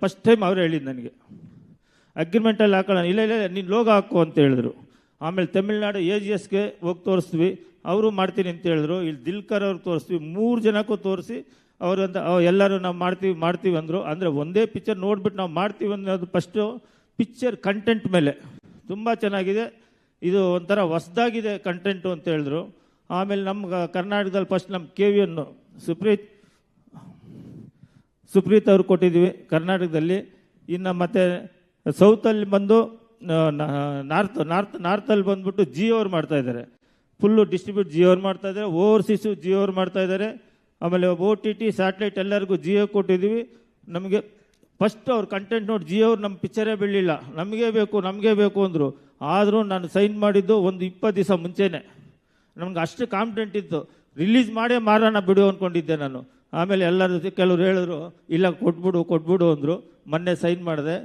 First time ಅವರೇ ಹೇಳಿದ್ದು ನನಗೆ ಅಗ್ರಿಮೆಂಟಲ್ಲಿ ಹಾಕೊಳ್ಳೋಣ. ಇಲ್ಲ ಇಲ್ಲ ನೀನು ಲೋಗೋ ಹಾಕು ಅಂತ ಹೇಳಿದ್ರು. ಆಮೇಲೆ ತಮಿಳ್ನಾಡು AGSಗೆ ಹೋಗಿ ತೋರಿಸ್ತೀವಿ, ಅವರು ಮಾಡ್ತೀನಿ ಅಂತ ಹೇಳಿದ್ರು. ಇಲ್ಲಿ ದಿಲ್ಕರ್ ಅವ್ರಿಗೆ ತೋರಿಸ್ತೀವಿ, 3 ಜನಕ್ಕೂ ತೋರಿಸಿ ಅವರು ಅಂತ ಎಲ್ಲರೂ ನಾವು ಮಾಡ್ತೀವಿ ಅಂದರು. ಅಂದರೆ ಒಂದೇ ಪಿಕ್ಚರ್ ನೋಡ್ಬಿಟ್ಟು ನಾವು ಮಾಡ್ತೀವಿ ಅನ್ನೋದು ಫಸ್ಟು ಪಿಕ್ಚರ್ ಕಂಟೆಂಟ್ ಮೇಲೆ ತುಂಬ ಚೆನ್ನಾಗಿದೆ, ಇದು ಒಂಥರ ಹೊಸ್ದಾಗಿದೆ ಕಂಟೆಂಟು ಅಂತ ಹೇಳಿದ್ರು. ಆಮೇಲೆ ನಮ್ಮ ಕರ್ನಾಟಕದಲ್ಲಿ ಫಸ್ಟ್ ನಮ್ಮ KVN ಸುಪ್ರೀತ್ ಅವ್ರು ಕೊಟ್ಟಿದ್ದೀವಿ ಕರ್ನಾಟಕದಲ್ಲಿ. ಇನ್ನು ಮತ್ತು ಸೌತಲ್ಲಿ ಬಂದು ನಾರ್ತಲ್ಲಿ ಬಂದ್ಬಿಟ್ಟು ಜಿಯೋ ಅವ್ರು ಮಾಡ್ತಾಯಿದ್ದಾರೆ, ಫುಲ್ಲು ಡಿಸ್ಟ್ರಿಬ್ಯೂಟ್ ಜಿಯೋ ಅವ್ರು ಮಾಡ್ತಾಯಿದ್ದಾರೆ, ಓವರ್ಸೀಸು ಜಿಯೋ ಅವ್ರು ಮಾಡ್ತಾಯಿದ್ದಾರೆ. ಆಮೇಲೆ OTT ಸ್ಯಾಟಲೈಟ್ ಎಲ್ಲರಿಗೂ ಜಿಯೋ ಕೊಟ್ಟಿದ್ದೀವಿ. ನಮಗೆ ಫಸ್ಟ್ ಅವ್ರ ಕಂಟೆಂಟ್ ನೋಡಿ ಜಿಯೋ ಅವ್ರು ನಮ್ಮ ಪಿಕ್ಚರೇ ಬೀಳಲಿಲ್ಲ, ನಮಗೆ ಬೇಕು ಅಂದರು. ಆದರೂ ನಾನು ಸೈನ್ ಮಾಡಿದ್ದು ಒಂದು 20 ದಿವಸ ಮುಂಚೆನೇ. ನಮ್ಗೆ ಅಷ್ಟು ಕಾನ್ಫಿಡೆಂಟ್ ಇತ್ತು, ರಿಲೀಸ್ ಮಾಡೇ ಮಾರೋಣ ಬಿಡು ಅಂದ್ಕೊಂಡಿದ್ದೆ ನಾನು. ಆಮೇಲೆ ಎಲ್ಲರ ಕೆಲವ್ರು ಹೇಳಿದ್ರು ಇಲ್ಲ ಕೊಟ್ಬಿಡು ಅಂದರು. ಮೊನ್ನೆ ಸೈನ್ ಮಾಡಿದೆ.